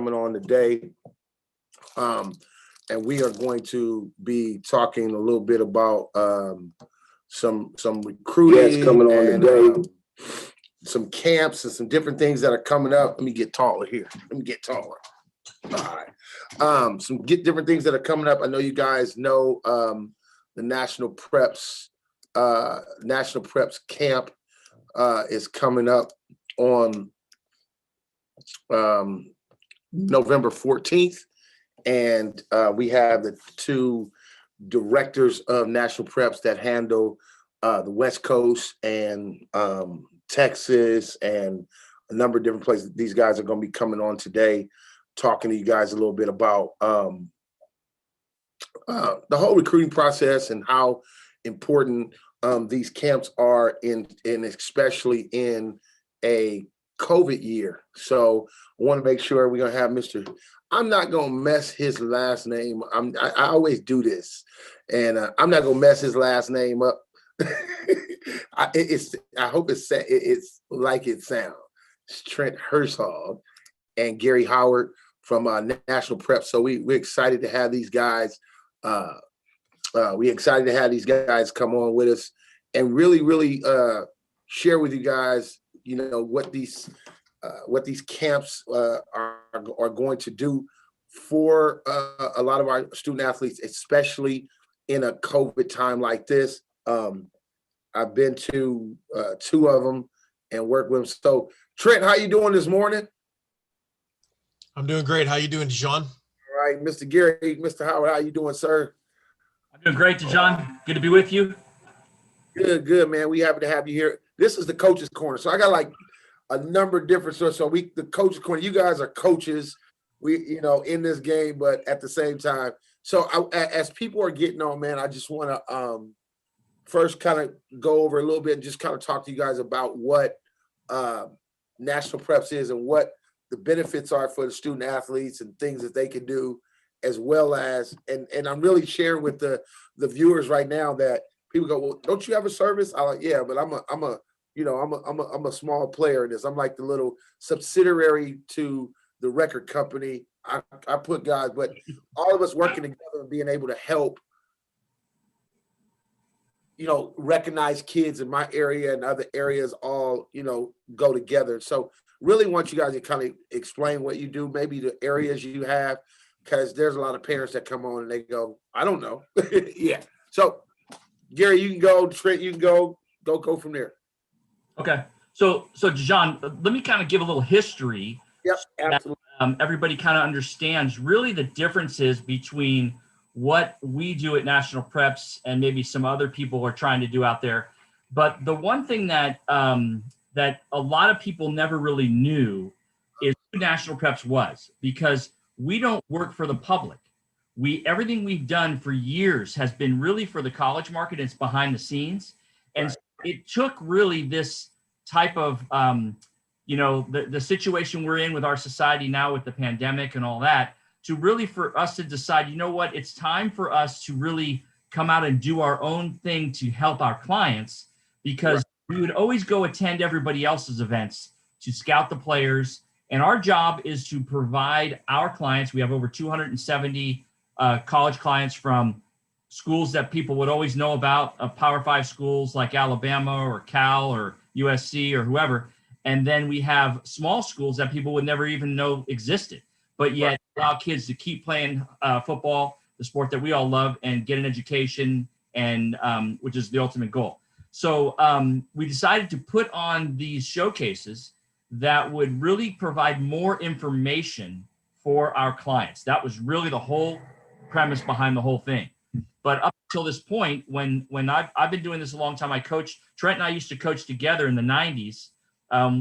coming on today. And we are going to be talking a little bit about some recruiting coming on today, some camps and some different things that are coming up. Let me get taller here. Let me get taller. All right. Different things that are coming up. I know you guys know the National Preps camp is coming up on November 14th. And we have the two directors of National Preps that handle the West Coast and Texas and a number of different places. These guys are going to be coming on today, talking to you guys a little bit about the whole recruiting process and how important these camps are in especially in a COVID year. So I want to make sure we're going to have Mr. I'm not going to mess his last name. I always do this, and I'm not going to mess his last name up. I hope it's like it sounds. It's Trent Herzog and Gary Howard from National Prep. So we're excited to have these guys. We're excited to have these guys come on with us and really share with you guys, what these camps are going to do for a lot of our student athletes, especially in a COVID time like this. I've been to two of them and worked with them. So Trent, how you doing this morning? I'm doing great. How you doing, Dijon? All right, Mr. Gary, Mr. Howard, how you doing, sir? I'm doing great, Dijon. Good to be with you. Good, man. We happy to have you here. This is the Coach's Corner. So I got like a number of different sorts. So the Coach's Corner, you guys are coaches, in this game, but at the same time. So as people are getting on, man, I just want to first kind of go over a little bit and just kind of talk to you guys about what National Preps is and what the benefits are for the student athletes and things that they can do, as well as, and I'm really sharing with the viewers right now that people go, well, don't you have a service? I'm like, yeah, but I'm a small player in this. I'm like the little subsidiary to the record company. I put guys, but all of us working together and being able to help, recognize kids in my area and other areas all, go together. So really want you guys to kind of explain what you do, maybe the areas you have, because there's a lot of parents that come on and they go, I don't know. Yeah. So Gary, you can go. Trent, you can go from there. Okay. So Dijon, let me kind of give a little history. Yep, absolutely. That, everybody kind of understands really the differences between what we do at National Preps and maybe some other people are trying to do out there. But the one thing that that a lot of people never really knew is who National Preps was, because we don't work for the public. Everything we've done for years has been really for the college market. It's behind the scenes. And so it took really this type of, the situation we're in with our society now with the pandemic and all that, to really for us to decide, it's time for us to really come out and do our own thing to help our clients, because we would always go attend everybody else's events to scout the players. And our job is to provide our clients, we have over 270 college clients from schools that people would always know about, Power 5 schools like Alabama or Cal or USC or whoever. And then we have small schools that people would never even know existed, but yet allow kids to keep playing football, the sport that we all love, and get an education, and which is the ultimate goal. So we decided to put on these showcases that would really provide more information for our clients. That was really the whole premise behind the whole thing. But up until this point, when I've been doing this a long time, I coached, Trent and I used to coach together in the 90s.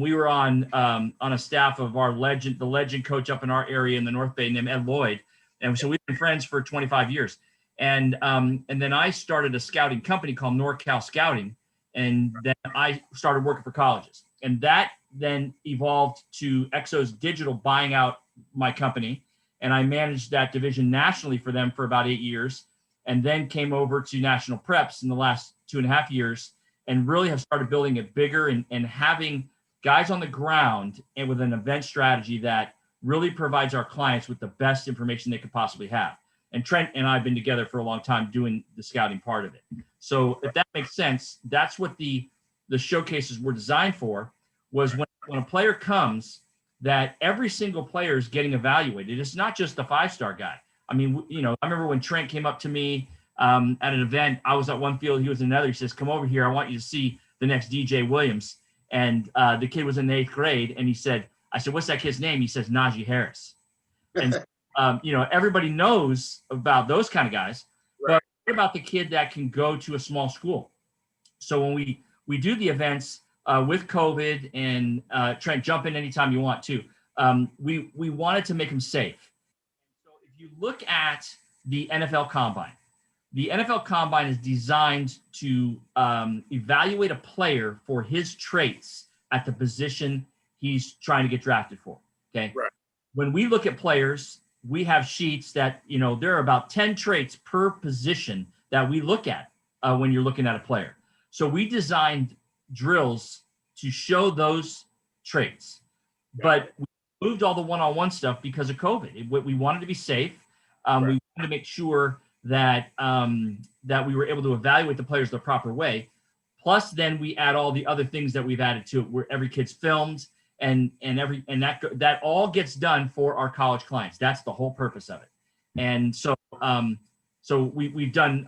We were on a staff of the legend coach up in our area in the North Bay named Ed Lloyd. And so we've been friends for 25 years. And then I started a scouting company called NorCal Scouting. And then I started working for colleges. And that then evolved to Exos Digital buying out my company. And I managed that division nationally for them for about 8 years. And then came over to National Preps in the last 2.5 years and really have started building it bigger and having guys on the ground and with an event strategy that really provides our clients with the best information they could possibly have. And Trent and I have been together for a long time doing the scouting part of it. So if that makes sense, that's what the showcases were designed for, was when a player comes, that every single player is getting evaluated. It's not just the 5-star guy. I mean, I remember when Trent came up to me at an event, I was at one field, he was in another. He says, "Come over here. I want you to see the next DJ Williams." And the kid was in the 8th grade. And I said, "What's that kid's name?" He says, "Najee Harris." And, everybody knows about those kind of guys. Right. But what about the kid that can go to a small school? So when we do the events with COVID, and Trent, jump in anytime you want to, we wanted to make them safe. So if you look at the NFL Combine is designed to evaluate a player for his traits at the position he's trying to get drafted for. Okay. Right. When we look at players, we have sheets that, there are about 10 traits per position that we look at when you're looking at a player. So we designed drills to show those traits, but we moved all the one-on-one stuff because of COVID. We wanted to be safe. We wanted to make sure that that we were able to evaluate the players the proper way. Plus, then we add all the other things that we've added to it, where every kid's filmed, and that all gets done for our college clients. That's the whole purpose of it. And so we've done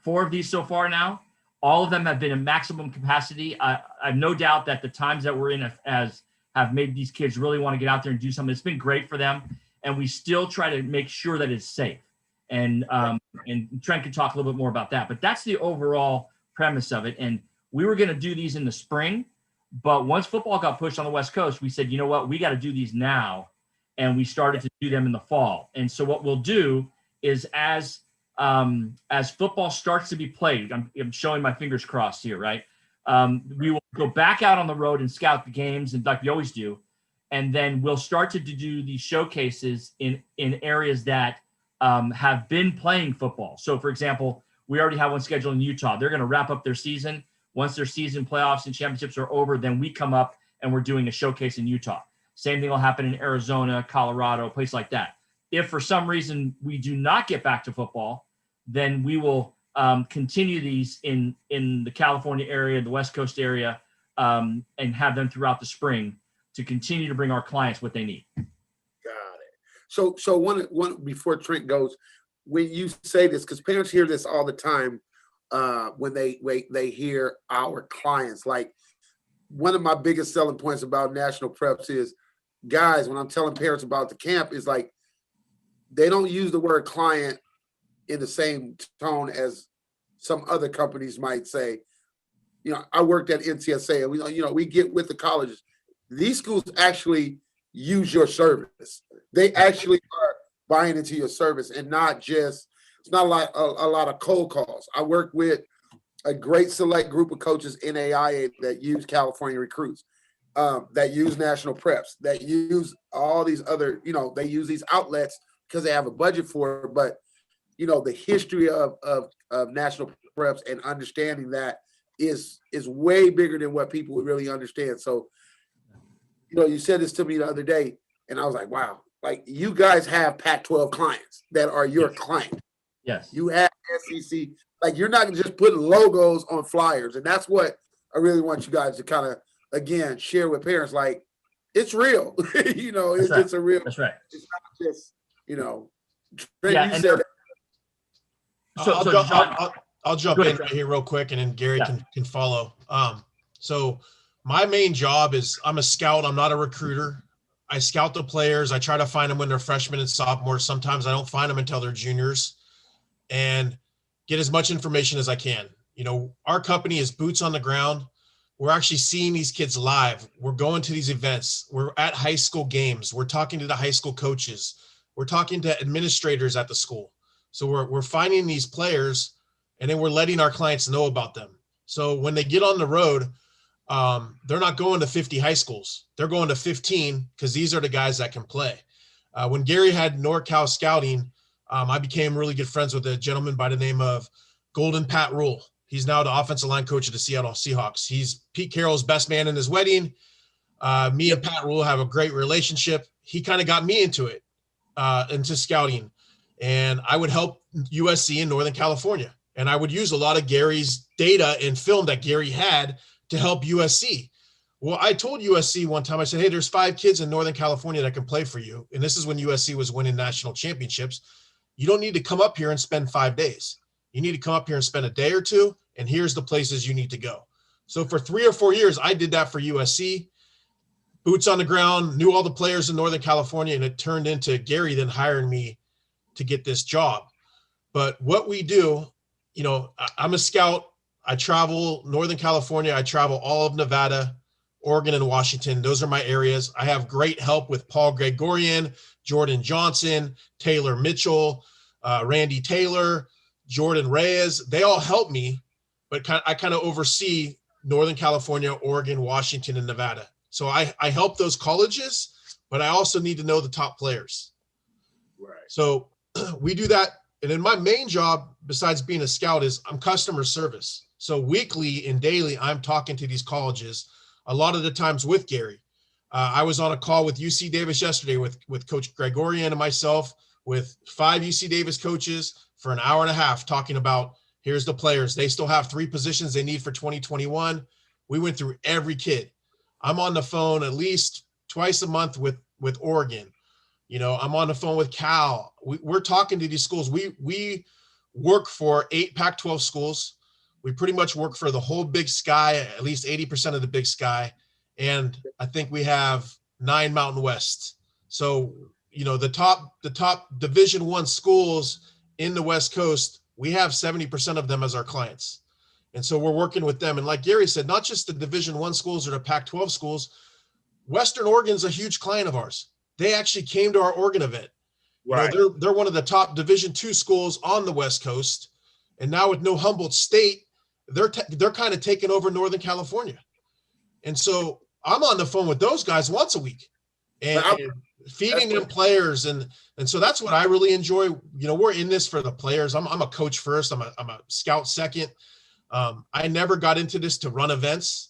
4 of these so far now. All of them have been in maximum capacity. I have no doubt that the times that we're in have made these kids really want to get out there and do something. It's been great for them, and we still try to make sure that it's safe. And Trent can talk a little bit more about that, but that's the overall premise of it. And we were going to do these in the spring, but once football got pushed on the West Coast, we said, you know what, we got to do these now. And we started to do them in the fall. And so what we'll do is as football starts to be played, I'm showing my fingers crossed here, right? We will go back out on the road and scout the games, and like we always do. And then we'll start to do these showcases in areas that have been playing football. So, for example, we already have one scheduled in Utah. They're going to wrap up their season. Once their season playoffs and championships are over, then we come up and we're doing a showcase in Utah. Same thing will happen in Arizona, Colorado, a place like that. If for some reason we do not get back to football, then we will continue these in the California area, the West Coast area, and have them throughout the spring to continue to bring our clients what they need. Got it. So one before Trent goes, when you say this, because parents hear this all the time when they hear our clients. Like, one of my biggest selling points about National Preps is, guys, when I'm telling parents about the camp, is like, they don't use the word client in the same tone as some other companies might say. I worked at NCSA, and we get with the colleges. These schools actually use your service. They actually are buying into your service, and not just, it's not a lot of cold calls. I work with a great select group of coaches in AIA that use California Recruits, that use National Preps, that use all these other, they use these outlets because they have a budget for it. But, the history of National Preps and understanding that is way bigger than what people would really understand. So, you said this to me the other day, and I was like, wow, like, you guys have Pac-12 clients that are your client. Yes. You have SEC. Like, you're not just putting logos on flyers. And that's what I really want you guys to kind of, again, share with parents. Like, it's real. It's a real. That's right. It's not just, Trent, you said. I'll jump in right here real quick, and then Gary can follow. So my main job is, I'm a scout. I'm not a recruiter. I scout the players. I try to find them when they're freshmen and sophomores. Sometimes I don't find them until they're juniors, and get as much information as I can. Our company is boots on the ground. We're actually seeing these kids live. We're going to these events. We're at high school games. We're talking to the high school coaches. We're talking to administrators at the school. So we're finding these players, and then we're letting our clients know about them. So when they get on the road, they're not going to 50 high schools. They're going to 15, because these are the guys that can play. When Gary had NorCal Scouting, I became really good friends with a gentleman by the name of Golden Pat Rule. He's now the offensive line coach of the Seattle Seahawks. He's Pete Carroll's best man in his wedding. Me and Pat Rule have a great relationship. he kind of got me into it, into scouting, and I would help USC in Northern California. And I would use a lot of Gary's data and film that Gary had to help USC. Well, I told USC one time, I said, hey, there's 5 kids in Northern California that can play for you. And this is when USC was winning national championships. You don't need to come up here and spend 5 days. You need to come up here and spend a day or 2. And here's the places you need to go. So for 3 or 4 years, I did that for USC. Boots on the ground, knew all the players in Northern California, and it turned into Gary then hiring me to get this job. But what we do, you know, I'm a scout. I travel Northern California. I travel all of Nevada, Oregon, and Washington. Those are my areas. I have great help with Paul Gregorian, Jordan Johnson, Taylor Mitchell, Randy Taylor, Jordan Reyes. They all help me, but I kind of oversee Northern California, Oregon, Washington, and Nevada. So I help those colleges, but I also need to know the top players. Right. So we do that. And then my main job, besides being a scout, is I'm customer service. So weekly and daily, I'm talking to these colleges, a lot of the times with Gary. I was on a call with UC Davis yesterday with Coach Gregorian and myself, with 5 UC Davis coaches for an hour and a half, talking about, here's the players. They still have 3 positions they need for 2021. We went through every kid. I'm on the phone at least twice a month with Oregon. You know, I'm on the phone with Cal. We're talking to these schools. We work for 8 Pac-12 schools. We pretty much work for the whole Big Sky, at least 80% of the Big Sky. And I think we have 9 Mountain West. So, you know, the top Division I schools in the West Coast, we have 70% of them as our clients. And so we're working with them. And like Gary said, not just the Division I schools or the Pac-12 schools, Western Oregon's a huge client of ours. They actually came to our Oregon event. Right. You know, they're one of the top Division II schools on the West Coast. And now with no Humboldt State, they're kind of taking over Northern California. And so I'm on the phone with those guys once a week and feeding them players. And so that's what I really enjoy. You know, we're in this for the players. I'm a coach first. I'm a scout second. I never got into this to run events,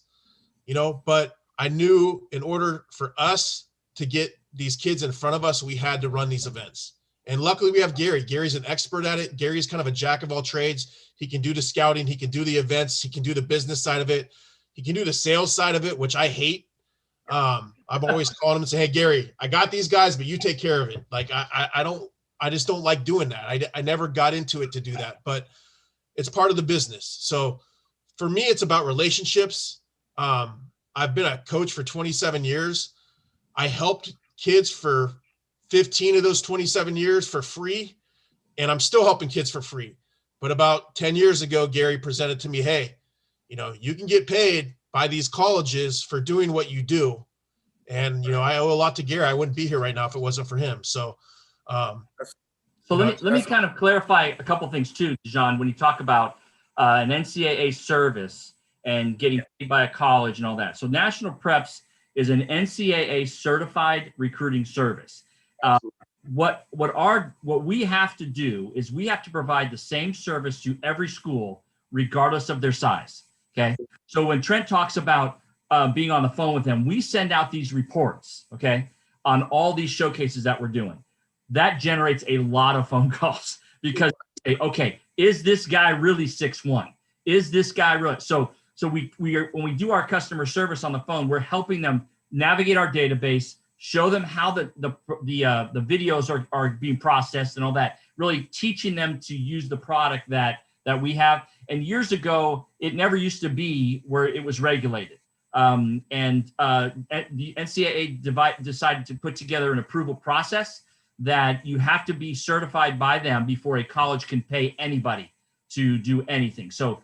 you know, but I knew in order for us to get these kids in front of us, we had to run these events. And luckily we have Gary. Gary's an expert at it. Gary's kind of a jack of all trades. He can do the scouting. He can do the events. He can do the business side of it. He can do the sales side of it, which I hate. I've always called him and say, hey, Gary, I got these guys, but you take care of it. Like, I just don't like doing that. I never got into it to do that, but it's part of the business. So for me, it's about relationships. I've been a coach for 27 years. I helped kids for 15 of those 27 years for free, and I'm still helping kids for free. But about 10 years ago, Gary presented to me, hey, you know, you can get paid by these colleges for doing what you do. And, you know, I owe a lot to Gary. I wouldn't be here right now if it wasn't for him. So, let me kind of clarify a couple things too, John, when you talk about an NCAA service and getting paid by a college and all that. So National Preps is an NCAA certified recruiting service. What we have to do is we have to provide the same service to every school, regardless of their size. Okay. So when Trent talks about being on the phone with them, we send out these reports, okay, on all these showcases that we're doing. That generates a lot of phone calls because, okay, is this guy really 6'1"? Is this guy really? So we are, when we do our customer service on the phone, we're helping them navigate our database, show them how the videos are being processed and all that, really teaching them to use the product that we have. And years ago, it never used to be where it was regulated. The NCAA decided to put together an approval process that you have to be certified by them before a college can pay anybody to do anything. So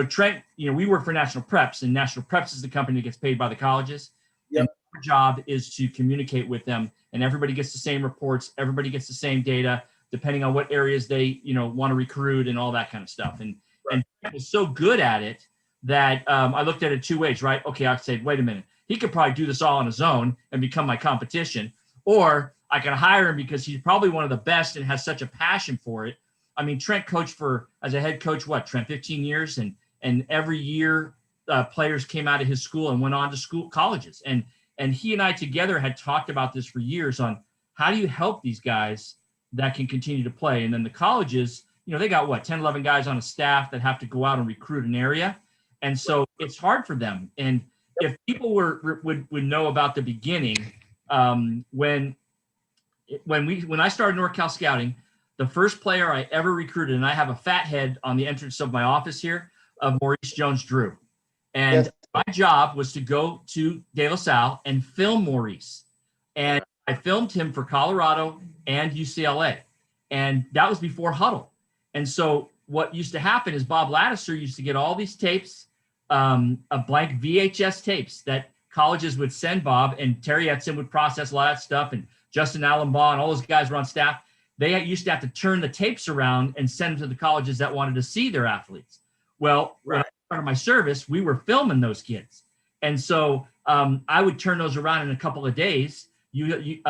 Trent, you know, we work for National Preps, and National Preps is the company that gets paid by the colleges. Yep. And our job is to communicate with them, and everybody gets the same reports. Everybody gets the same data, depending on what areas they, you know, want to recruit and all that kind of stuff. And Trent was so good at it that I looked at it 2 ways, right? Okay, I said, wait a minute, he could probably do this all on his own and become my competition, or I can hire him because he's probably one of the best and has such a passion for it. I mean, Trent coached as a head coach, Trent, 15 years, and every year players came out of his school and went on to colleges. And And he and I together had talked about this for years on how do you help these guys that can continue to play. And then the colleges, they got what, 10, 11 guys on a staff that have to go out and recruit an area. And so it's hard for them. And if people would know about the beginning, when I started NorCal Scouting, the first player I ever recruited, and I have a fat head on the entrance of my office here, of Maurice Jones-Drew. And Yes. my job was to go to De La Salle and film Maurice. And I filmed him for Colorado and UCLA. And that was before Huddle. And so what used to happen is Bob Ladouceur used to get all these tapes, of blank VHS tapes that colleges would send Bob, and Terry Etzen would process a lot of that stuff, and Justin Allenbaugh and all those guys were on staff. They used to have to turn the tapes around and send them to the colleges that wanted to see their athletes. Well, when I started my service, we were filming those kids. And so I would turn those around in a couple of days. De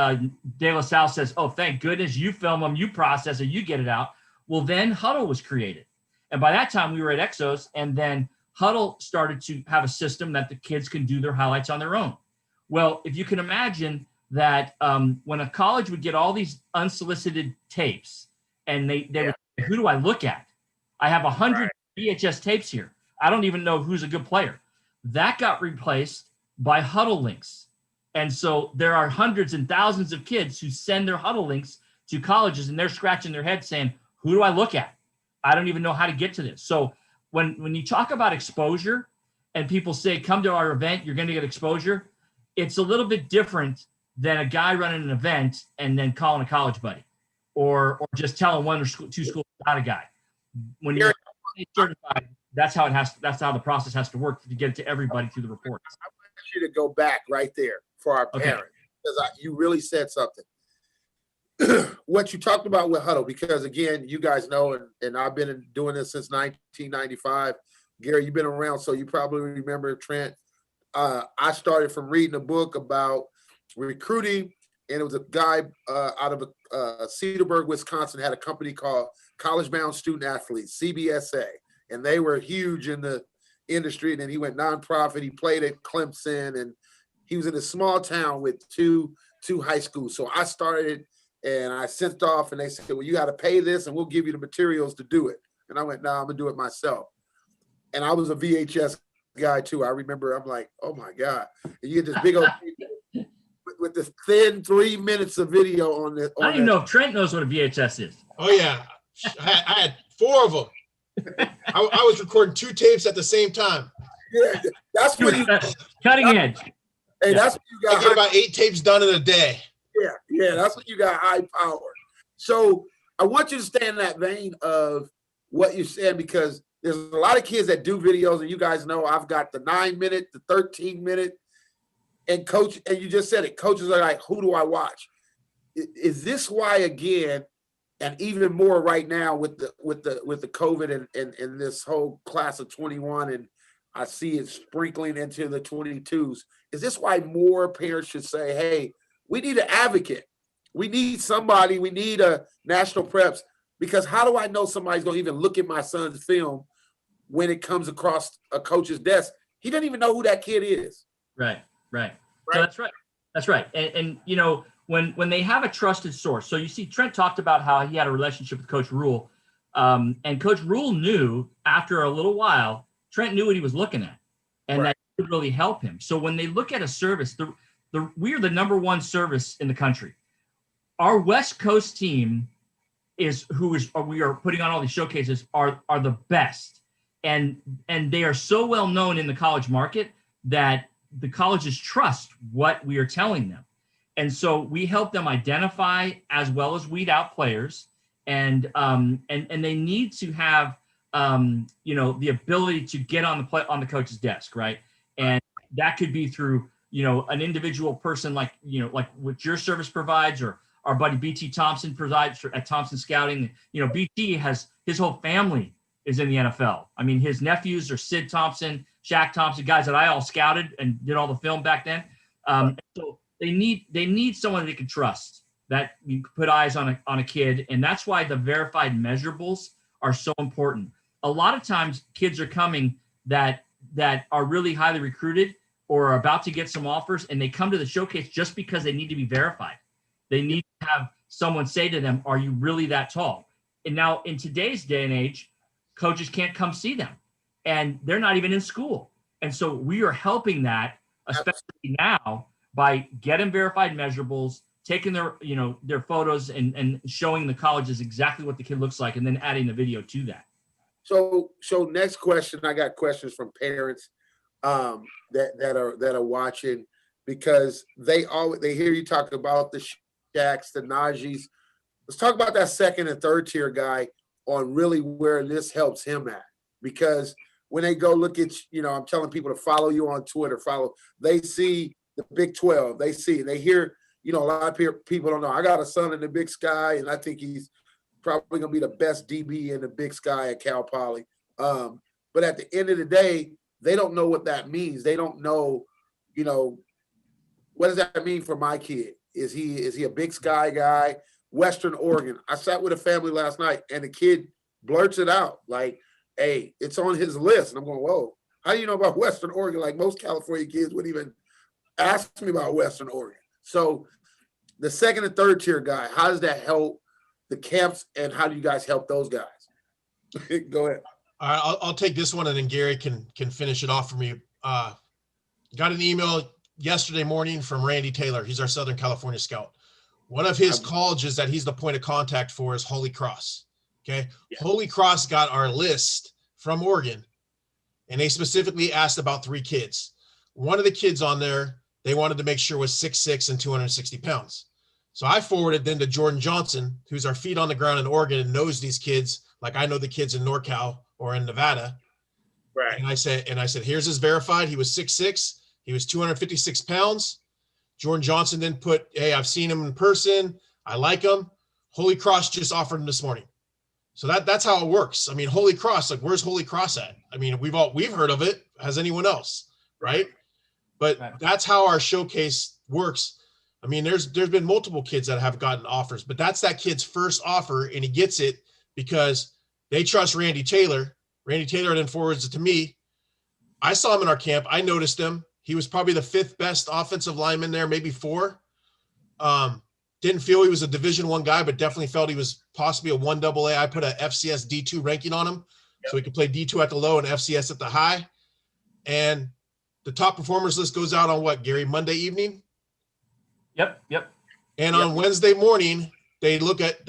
La Salle says, oh, thank goodness you film them, you process it, you get it out. Well, then Huddle was created. And by that time we were at Exos, and then Huddle started to have a system that the kids can do their highlights on their own. Well, if you can imagine that when a college would get all these unsolicited tapes and they would say, who do I look at? I have 100 VHS tapes here. I don't even know who's a good player. That got replaced by Huddle links. And so there are hundreds and thousands of kids who send their Huddle links to colleges, and they're scratching their head saying, who do I look at? I don't even know how to get to this. So when you talk about exposure and people say, come to our event, you're going to get exposure, it's a little bit different than a guy running an event and then calling a college buddy or just telling one or two schools about a guy. When you're certified, that's how the process has to work to get it to everybody through the reports. I want you to go back right there for our parents, because you really said something. What you talked about with Huddle, because again, you guys know, and I've been doing this since 1995. Gary, you've been around, so you probably remember Trent. I started from reading a book about recruiting, and it was a guy out of Cedarburg, Wisconsin, had a company called College Bound Student Athletes, CBSA, and they were huge in the industry. And then he went nonprofit. He played at Clemson, and he was in a small town with two high schools. So I started, and I sent off, and they said, well, you got to pay this, and we'll give you the materials to do it. And I went, no, I'm going to do it myself. And I was a VHS guy too. I remember, I'm like, oh my God. And you get this big old with this thin 3 minutes of video on this. I don't even know if Trent knows what a VHS is. Oh yeah. I had 4 of them. I was recording 2 tapes at the same time. Yeah, that's what you cutting edge. Hey, that's what you got. I get about 8 tapes done in a day. Yeah, that's what you got, high power. So I want you to stay in that vein of what you said, because there's a lot of kids that do videos, and you guys know I've got the 9-minute, the 13-minute, and coach, and you just said it, coaches are like, who do I watch? Is this why, again, and even more right now with the COVID and this whole class of 21, and I see it sprinkling into the 22s, is this why more parents should say, hey, we need an advocate. We need somebody. We need a national preps, because how do I know somebody's going to even look at my son's film when it comes across a coach's desk? He doesn't even know who that kid is. Right. So that's right. And you know, when they have a trusted source, so you see Trent talked about how he had a relationship with Coach Rule, and Coach Rule knew after a little while, Trent knew what he was looking at, and that could really help him. So when they look at a service, we are the #1 service in the country. Our West Coast team we are putting on all these showcases are the best, and they are so well known in the college market that the colleges trust what we are telling them. And so we help them identify as well as weed out players, and they need to have the ability to get on the coach's desk, right? And that could be through an individual person like what your service provides, or our buddy BT Thompson provides at Thompson Scouting. BT has his whole family is in the NFL. I mean, his nephews are Sid Thompson, Shaq Thompson, guys that I all scouted and did all the film back then. So they need someone they can trust, that you can put eyes on a kid. And that's why the verified measurables are so important. A lot of times kids are coming that are really highly recruited, or are about to get some offers, and they come to the showcase just because they need to be verified. They need to have someone say to them, are you really that tall? And now in today's day and age, coaches can't come see them, and they're not even in school. And so we are helping that, especially now, by getting verified measurables, taking their photos and showing the colleges exactly what the kid looks like, and then adding the video to that. So next question, I got questions from parents that are watching, because they hear you talk about the Shaqs, the Najees. Let's talk about that second and third tier guy on really where this helps him at, because when they go look at, I'm telling people to follow you on Twitter, they see the Big 12, they hear, a lot of people don't know. I got a son in the Big Sky, and I think he's probably going to be the best DB in the Big Sky at Cal Poly. But at the end of the day, they don't know what that means. They don't know, what does that mean for my kid? Is he a Big Sky guy? Western Oregon. I sat with a family last night, and the kid blurts it out like, hey, it's on his list. And I'm going, whoa, how do you know about Western Oregon? Like, most California kids wouldn't even ask me about Western Oregon. So the second and third tier guy, how does that help the camps, and how do you guys help those guys? Go ahead. All right, I'll take this one, and then Gary can finish it off for me. Got an email yesterday morning from Randy Taylor. He's our Southern California scout. One of his colleges that he's the point of contact for is Holy Cross. Okay. Yeah. Holy Cross got our list from Oregon, and they specifically asked about 3 kids. One of the kids on there, they wanted to make sure was 6'6" and 260 pounds. So I forwarded them to Jordan Johnson, who's our feet on the ground in Oregon and knows these kids like I know the kids in NorCal or in Nevada. Right. And I said, here's his verified. He was 6'6". He was 256 pounds. Jordan Johnson then put, hey, I've seen him in person. I like him. Holy Cross just offered him this morning. So that's how it works. I mean, Holy Cross, like, where's Holy Cross at? I mean, we've heard of it. Has anyone else? Right. But that's how our showcase works. I mean, there's been multiple kids that have gotten offers, but that's that kid's first offer, and he gets it because they trust Randy Taylor. Randy Taylor then forwards it to me. I saw him in our camp. I noticed him. He was probably the 5th best offensive lineman there, maybe 4. Didn't feel he was a Division I guy, but definitely felt he was possibly a 1AA. I put a FCS D2 ranking on him, so he could play D2 at the low and FCS at the high. And the top performers list goes out on what, Gary? Monday evening? Yep. And on Wednesday morning, they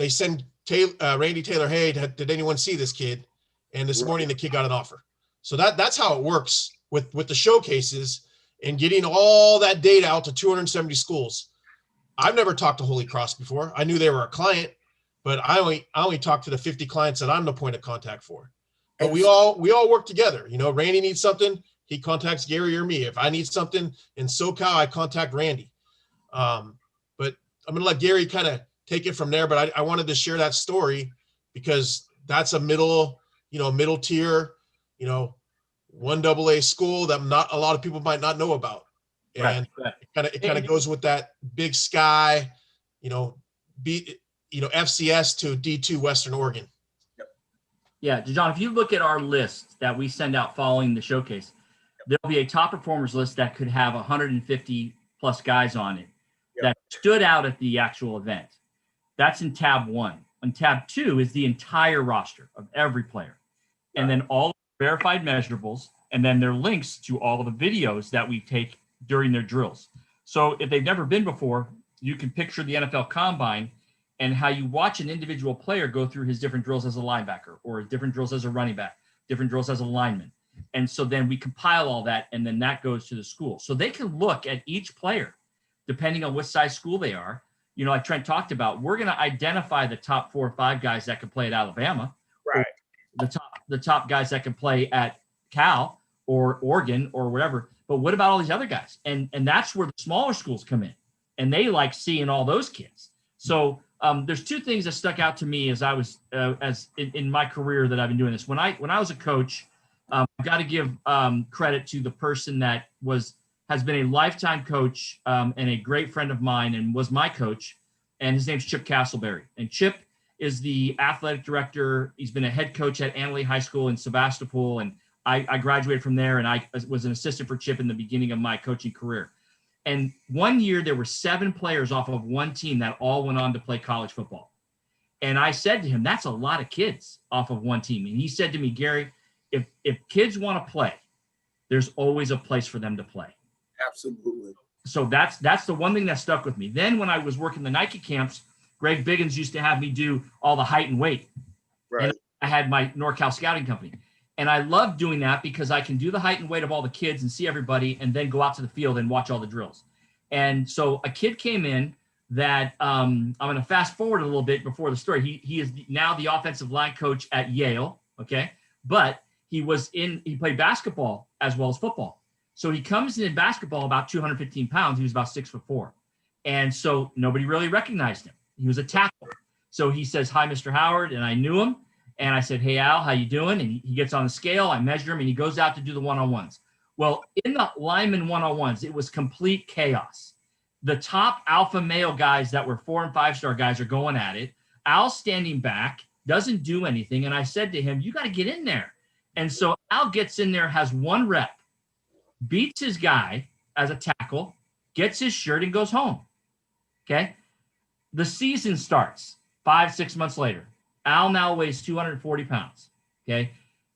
send Randy Taylor, hey, did anyone see this kid? And this morning the kid got an offer. So that's how it works with the showcases and getting all that data out to 270 schools. I've never talked to Holy Cross before. I knew they were a client, but I only talked to the 50 clients that I'm the point of contact for. But we all work together. Randy needs something, he contacts Gary or me. If I need something in SoCal, I contact Randy. But I'm going to let Gary kind of take it from there. But I wanted to share that story because that's a middle tier, 1AA school that not a lot of people might not know about. And it kind of goes with that Big Sky, FCS to D2 Western Oregon. Yeah, John, if you look at our list that we send out following the showcase, there'll be a top performers list that could have 150 plus guys on it that stood out at the actual event. That's in tab 1. On tab 2 is the entire roster of every player. And then all verified measurables, and then their links to all of the videos that we take during their drills. So if they've never been before, you can picture the NFL Combine and how you watch an individual player go through his different drills as a linebacker or different drills as a running back, different drills as a lineman. And so then we compile all that, and then that goes to the school. So they can look at each player, depending on what size school they are. Like Trent talked about, we're going to identify the top 4 or 5 guys that can play at Alabama. Right. The top guys that can play at Cal or Oregon or whatever. But what about all these other guys? And that's where the smaller schools come in, and they like seeing all those kids. So there's 2 things that stuck out to me as I was in my career that I've been doing this. When I was a coach, I've got to give credit to the person that has been a lifetime coach and a great friend of mine and was my coach, and his name's Chip Castleberry. And Chip is the athletic director. He's been a head coach at Annalee High School in Sebastopol, and I graduated from there, and I was an assistant for Chip in the beginning of my coaching career. And one year there were 7 players off of one team that all went on to play college football. And I said to him, that's a lot of kids off of one team. And he said to me, Gary, if kids want to play, there's always a place for them to play. Absolutely. So that's the one thing that stuck with me. Then when I was working the Nike camps, Greg Biggins used to have me do all the height and weight. Right. And I had my NorCal scouting company. And I loved doing that because I can do the height and weight of all the kids and see everybody and then go out to the field and watch all the drills. And so a kid came in that I'm going to fast forward a little bit before the story. He is now the offensive line coach at Yale. Okay. But he played basketball as well as football. So he comes in basketball about 215 pounds. He was about 6'4". And so nobody really recognized him. He was a tackle. So he says, hi, Mr. Howard. And I knew him. And I said, hey, Al, how you doing? And he gets on the scale. I measure him and he goes out to do the one-on-ones. Well, in the lineman one-on-ones, it was complete chaos. The top alpha male guys that were 4- and 5-star guys are going at it. Al's standing back, doesn't do anything. And I said to him, you got to get in there. And so Al gets in there, has 1 rep, beats his guy as a tackle, gets his shirt and goes home. Okay. The season starts 5-6 months later. Al now weighs 240 pounds. Okay.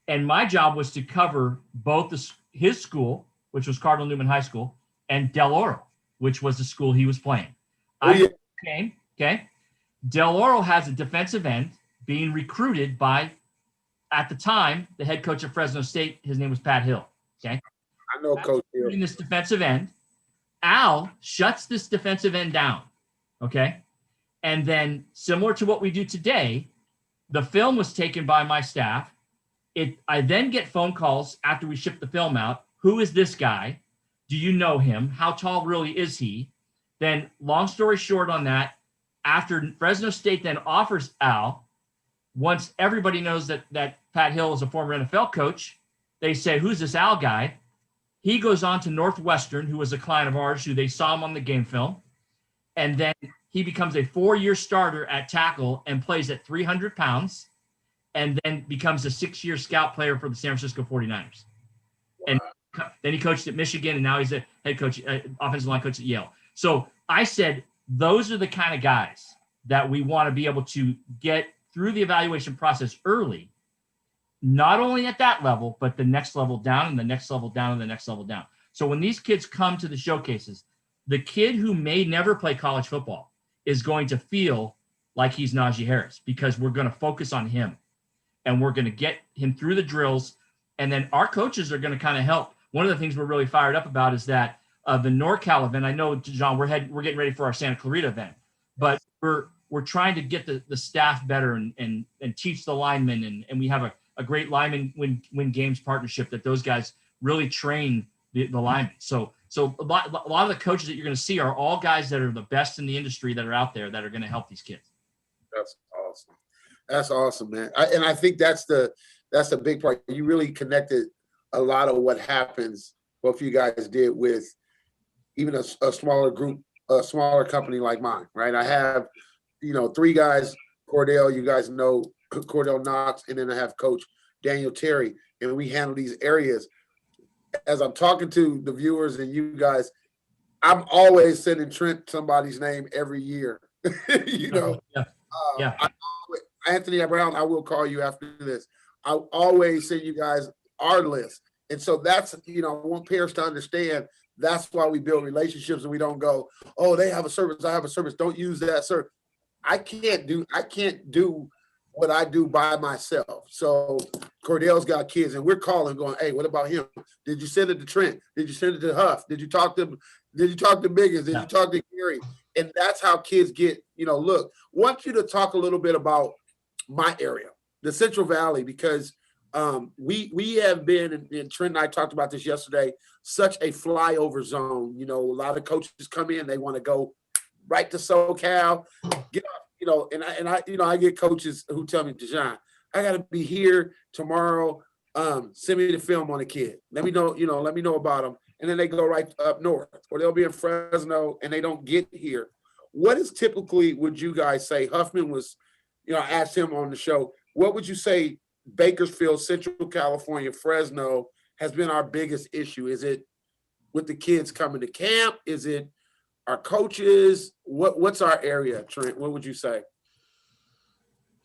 And my job was to cover both his school, which was Cardinal Newman High School, and Del Oro, which was the school he was playing. Okay. Del Oro has a defensive end being recruited by, at the time, the head coach of Fresno State. His name was Pat Hill. Okay. I know Coach Hill. In this defensive end, Al shuts this defensive end down. Okay. And then, similar to what we do today, the film was taken by my staff. I then get phone calls after we ship the film out. Who is this guy? Do you know him? How tall really is he? Then, long story short on that, after Fresno State then offers Al, once everybody knows that Pat Hill is a former NFL coach, they say, who's this Al guy? He goes on to Northwestern, who was a client of ours, who they saw him on the game film. And then he becomes a 4-year starter at tackle and plays at 300 pounds, and then becomes a 6-year scout player for the San Francisco 49ers. Wow. And then he coached at Michigan, and now he's a head coach, offensive line coach at Yale. So I said, those are the kind of guys that we want to be able to get through the evaluation process early, not only at that level, but the next level down and the next level down and the next level down. So when these kids come to the showcases, the kid who may never play college football is going to feel like he's Najee Harris, because we're going to focus on him and we're going to get him through the drills. And then our coaches are going to kind of help. One of the things we're really fired up about is that the NorCal event, I know, John, we're getting ready for our Santa Clarita event, but we're trying to get the staff better and teach the linemen. And we have a great lineman win games partnership that those guys really train the linemen. So a lot of the coaches that you're going to see are all guys that are the best in the industry that are out there that are going to help these kids. That's awesome. That's awesome, man. I think that's the big part. You really connected a lot of what happens, both you guys did, with even a smaller group, a smaller company like mine, right? I have, 3 guys, Cordell, you guys know Cordell Knox, and then I have Coach Daniel Terry, and we handle these areas. As I'm talking to the viewers and you guys, I'm always sending Trent somebody's name every year. Yeah. Anthony Brown, I will call you after this. I always send you guys our list. And so that's, I want parents to understand that's why we build relationships, and we don't go, oh, they have a service, I have a service. Don't use that service. I can't do what I do by myself. So Cordell's got kids, and we're calling, going, hey, what about him? Did you send it to Trent? Did you send it to Huff? Did you talk to Biggins? Did you talk to Gary? And that's how kids get, look, want you to talk a little bit about my area, the Central Valley, because we have been, and Trent and I talked about this yesterday, such a flyover zone. A lot of coaches come in, they want to go right to SoCal, get off, I get coaches who tell me, Dejon, I got to be here tomorrow. Send me the film on a kid. Let me know about them. And then they go right up north, or they'll be in Fresno and they don't get here. What is typically, would you guys say, Huffman was, I asked him on the show, what would you say Bakersfield, Central California, Fresno has been our biggest issue? Is it with the kids coming to camp? Is it our coaches? What's our area, Trent? What would you say?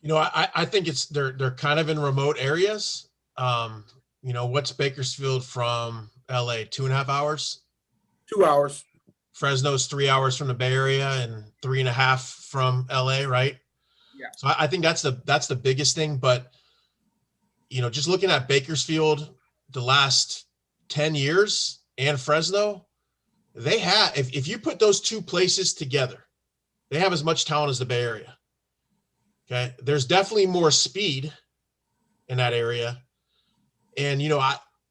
You know, I think they're kind of in remote areas. You know, what's Bakersfield from LA? 2.5 hours? 2 hours. Fresno's 3 hours from the Bay Area and 3.5 from LA, right? Yeah. So I think that's the biggest thing. But, you know, just looking at Bakersfield the last 10 years and Fresno, they have, if you put those two places together, they have as much talent as the Bay Area. Okay. There's definitely more speed in that area. And, you know,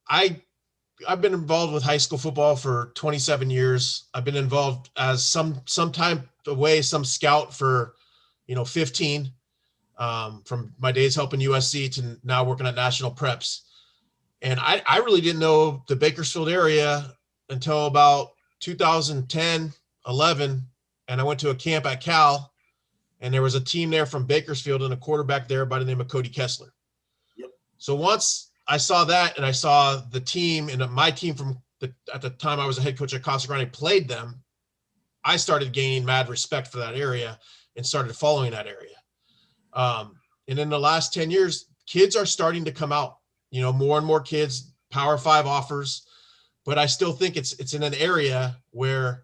I've been involved with high school football for 27 years. I've been involved as some type of way, some scout for, 15, from my days helping USC to now working at National Preps. And I really didn't know the Bakersfield area until about 2010, 11. And I went to a camp at Cal, and there was a team there from Bakersfield and a quarterback there by the name of Cody Kessler. Yep. So once I saw that, and I saw the team, and my team at the time I was a head coach at Casa Grande played them, I started gaining mad respect for that area and started following that area. And in the last 10 years, kids are starting to come out, more and more kids, Power 5 offers, but I still think it's in an area where,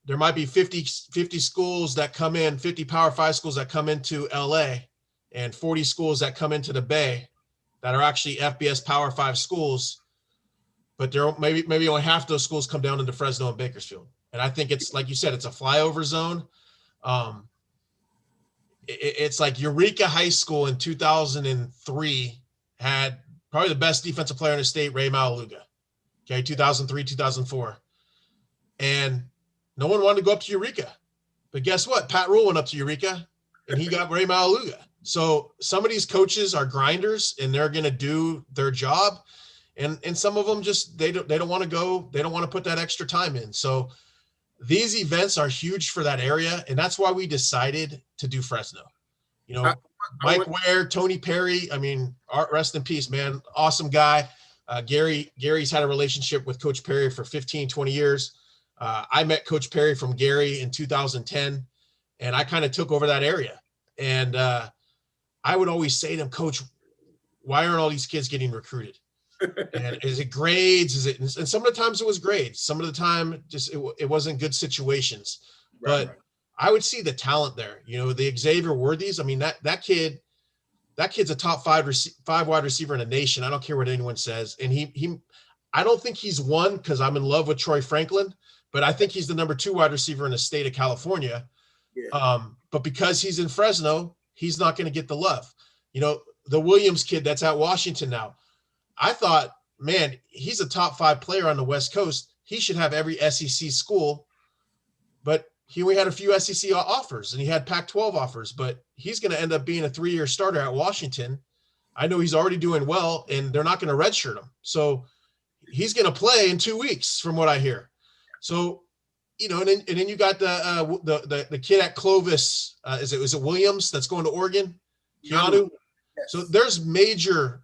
there might be 50 schools that come in, 50 Power 5 schools that come into LA, and 40 schools that come into the Bay that are actually FBS Power 5 schools, but there maybe only half those schools come down into Fresno and Bakersfield. And I think it's, like you said, it's a flyover zone. It's like Eureka High School in 2003 had probably the best defensive player in the state, Ray Malaluga. Okay, 2003, 2004. And no one wanted to go up to Eureka. But guess what? Pat Rule went up to Eureka, and he got Ray Malaluga. So some of these coaches are grinders, and they're going to do their job. And some of them just, they don't want to go. They don't want to put that extra time in. So these events are huge for that area. And that's why we decided to do Fresno. Mike Ware, Tony Perry, rest in peace, man. Awesome guy. Gary's had a relationship with Coach Perry for 15, 20 years. I met Coach Perry from Gary in 2010, and I kind of took over that area. And I would always say to him, Coach, why aren't all these kids getting recruited? And is it grades? And some of the times it was grades. Some of the time just it wasn't good situations. Right, but I would see the talent there. The Xavier Worthies. That kid's a top 5 wide receiver in the nation. I don't care what anyone says. And I don't think he's one because I'm in love with Troy Franklin, but I think he's the number 2 wide receiver in the state of California. Yeah. But because he's in Fresno, he's not going to get the love. The Williams kid that's at Washington now, I thought, man, he's a top 5 player on the West Coast. He should have every SEC school, but he only had a few SEC offers, and he had Pac-12 offers, but he's going to end up being a 3-year starter at Washington. I know he's already doing well, and they're not going to redshirt him. So he's going to play in 2 weeks from what I hear. So, and then you got the kid at Clovis. Is it Williams that's going to Oregon? Keanu. Yes. So there's major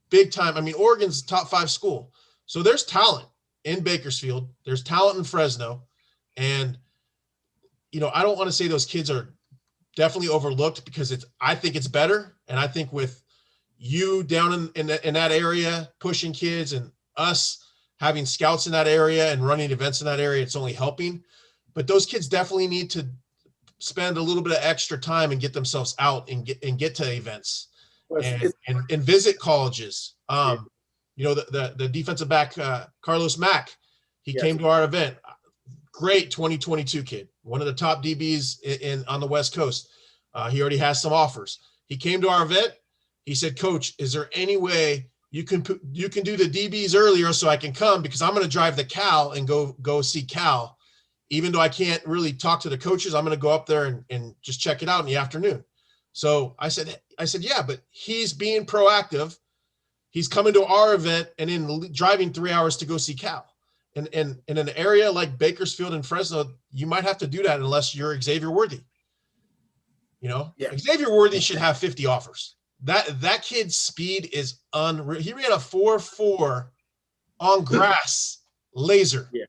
big time. Oregon's a top 5 school. So there's talent in Bakersfield. There's talent in Fresno. And, I don't want to say those kids are definitely overlooked because I think it's better. And I think with you down in that area, pushing kids, and us having scouts in that area and running events in that area, it's only helping. But those kids definitely need to spend a little bit of extra time and get themselves out and get to events and visit colleges. The defensive back, Carlos Mack, he came to our event. Great 2022 kid, one of the top DBs on the West Coast. He already has some offers. He came to our event. He said, Coach, is there any way you can do the DBs earlier so I can come, because I'm going to drive to Cal and go see Cal. Even though I can't really talk to the coaches, I'm going to go up there and just check it out in the afternoon. So I said, yeah, but he's being proactive. He's coming to our event and then driving 3 hours to go see Cal. And in an area like Bakersfield and Fresno, you might have to do that unless you're Xavier Worthy. Yeah. Xavier Worthy should have 50 offers. that kid's speed is unreal. He ran a 4.4 on grass laser. Yeah.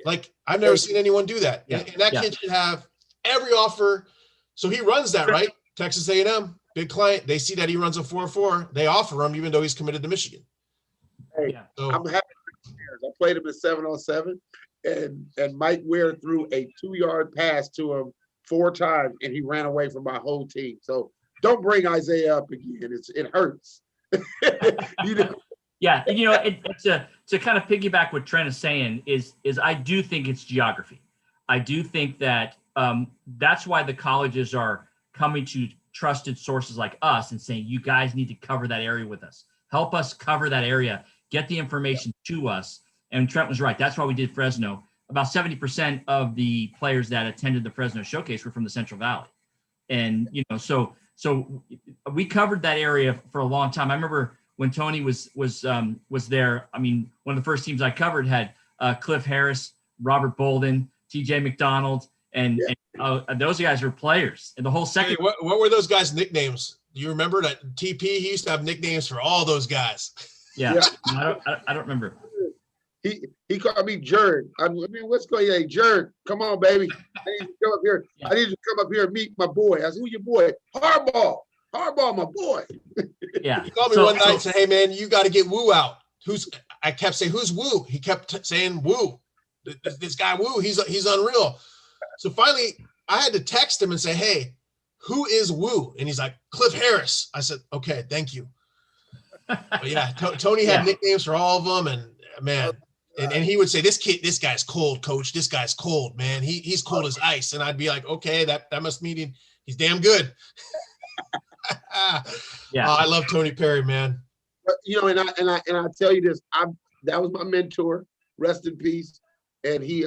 Like I've never seen anyone do that. Yeah. And that kid should have every offer. So he runs that, right? Texas A&M, big client. They see that he runs a 4.4. They offer him even though he's committed to Michigan. Hey, Yeah. So I'm happy. I played him in 7-on-7, and Mike Weir threw a 2-yard pass to him 4 times, and he ran away from my whole team. So don't bring Isaiah up again. It hurts. You know, Yeah, and it's to kind of piggyback what Trent is saying is I do think it's geography. I do think that that's why the colleges are coming to trusted sources like us and saying, you guys need to cover that area with us. Help us cover that area. Get the information to us. And Trent was right. That's why we did Fresno. About 70% of the players that attended the Fresno Showcase were from the Central Valley. And, so we covered that area for a long time. I remember when Tony was there. I mean, one of the first teams I covered had Cliff Harris, Robert Bolden, TJ McDonald, and those guys were players. And the whole second. Hey, what were those guys' nicknames? Do you remember that TP? He used to have nicknames for all those guys. Yeah. I don't remember. He called me Jared. I mean, what's going on? Hey, Jared, come on, baby. I need you to come up here. Yeah. I need you to come up here and meet my boy. I said, who your boy? Harbaugh. Harbaugh, my boy. Yeah. He called me one night and said, hey, man, you got to get Woo out. I kept saying, who's Woo? He kept saying Woo. This guy Woo, he's unreal. So finally, I had to text him and say, hey, who is Woo? And he's like, Cliff Harris. I said, okay, thank you. But yeah, Tony had nicknames for all of them. And man, and he would say, this guy's cold, coach. This guy's cold, man. He's cold as ice. And I'd be like, okay, that must mean he's damn good. Yeah. I love Tony Perry, man. But, and I tell you this, that was my mentor, rest in peace. And he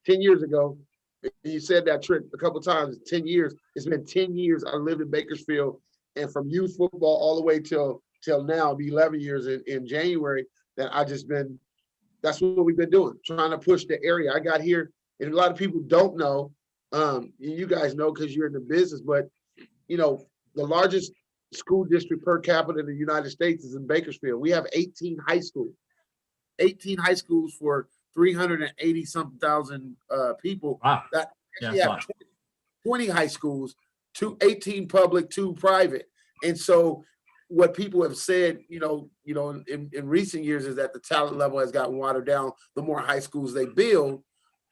10 years ago, he said that trick a couple times, 10 years. It's been 10 years I lived in Bakersfield, and from youth football all the way till now, it'll be 11 years in January, that that's what we've been doing, trying to push the area. I got here, and a lot of people don't know, you guys know because you're in the business, but the largest school district per capita in the United States is in Bakersfield. We have 18 high schools. 18 high schools for 380 something thousand people. Wow. That Yeah, have 20 high schools, 18 public, 2 private. And so what people have said, in recent years is that the talent level has gotten watered down the more high schools they build.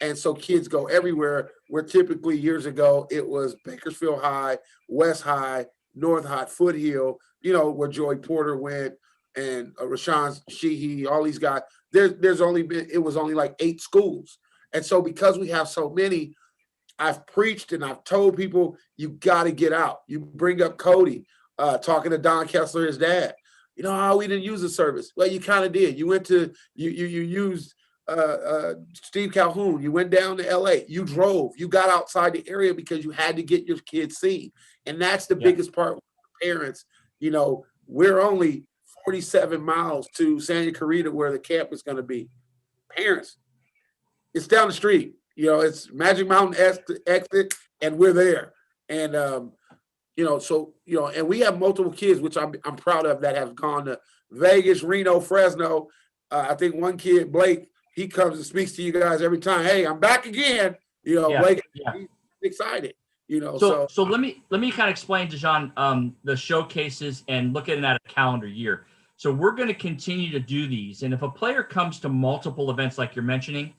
And so kids go everywhere, where typically years ago it was Bakersfield High, West High, North High, Foothill, where Joey Porter went, and Rashawn Sheehy, all these guys. It was only like 8 schools. And so because we have so many, I've preached and I've told people, you got to get out. You bring up Cody, talking to Don Kessler, his dad. We didn't use the service. Well, you kind of did. You went to, you used Steve Calhoun. You went down to LA. You drove. You got outside the area because you had to get your kids seen. And that's the biggest part with parents. We're only 47 miles to Santa Clarita, where the camp is going to be. Parents, it's down the street. It's Magic Mountain exit, and we're there. And and we have multiple kids, which I'm proud of, that have gone to Vegas, Reno, Fresno. I think one kid, Blake, he comes and speaks to you guys every time. Hey, I'm back again. Blake, he's excited. So let me kind of explain to John the showcases and look at it at a calendar year. So we're going to continue to do these. And if a player comes to multiple events like you're mentioning,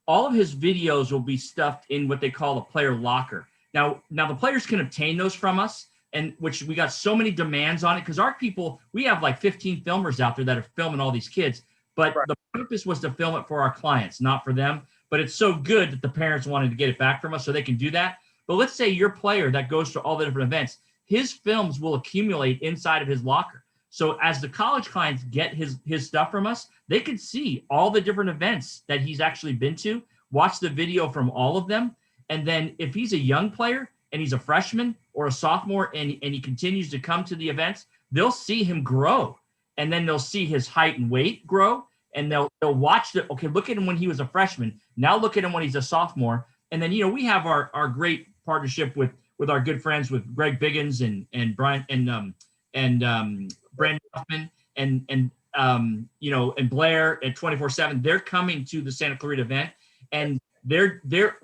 all of his videos will be stuffed in what they call a player locker. Now the players can obtain those from us, and which we got so many demands on it, because our people, we have like 15 filmers out there that are filming all these kids. But the purpose was to film it for our clients, not for them. But it's so good that the parents wanted to get it back from us so they can do that. But let's say your player that goes to all the different events, his films will accumulate inside of his locker. So as the college clients get his stuff from us, they can see all the different events that he's actually been to, watch the video from all of them. And then if he's a young player and he's a freshman or a sophomore and he continues to come to the events, they'll see him grow. And then they'll see his height and weight grow. And they'll watch look at him when he was a freshman. Now look at him when he's a sophomore. And then, we have our great partnership with with our good friends with Greg Biggins and Brian and Brandon Huffman and and Blair at 24/7. They're coming to the Santa Clarita event, and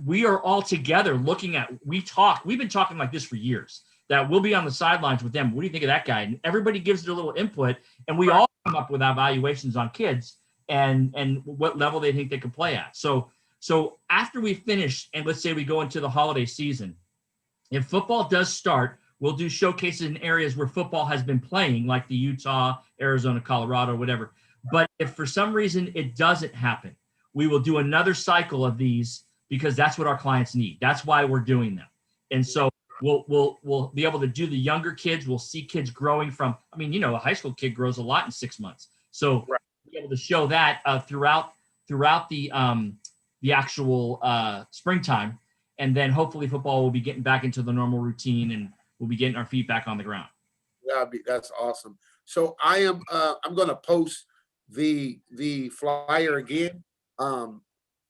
we are all together looking at. We've been talking like this for years. That we'll be on the sidelines with them. What do you think of that guy? And everybody gives their little input, and we all come up with evaluations on kids and what level they think they can play at. So after we finish, and let's say we go into the holiday season, if football does start, we'll do showcases in areas where football has been playing, like the Utah, Arizona, Colorado, whatever. But if for some reason it doesn't happen, we will do another cycle of these because that's what our clients need. That's why we're doing them. And so we'll be able to do the younger kids. We'll see kids growing from, a high school kid grows a lot in 6 months. So we'll be able to show that throughout the actual springtime. And then hopefully football will be getting back into the normal routine and we'll be getting our feet back on the ground. That's awesome. So I'm going to post the flyer again.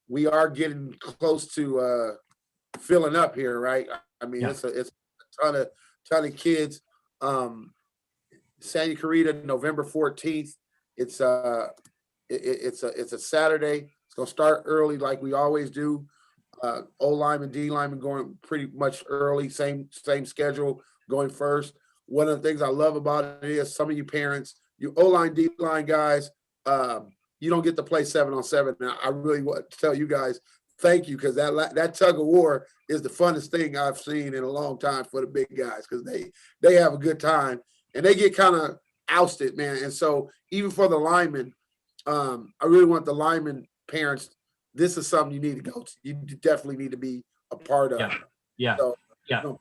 We are getting close to filling up here, right? It's a ton of kids. Santa Clarita, November 14th. It's a Saturday. It's gonna start early like we always do. O lineman, D lineman going pretty much early, same schedule going first. One of the things I love about it is some of you parents, you O-line, D-line guys, you don't get to play 7-on-7. Now, I really want to tell you guys thank you, because that tug of war is the funnest thing I've seen in a long time for the big guys, because they have a good time and they get kind of ousted, man. And so even for the linemen, I really want the lineman parents. This is something you need to go to. You definitely need to be a part of. Yeah.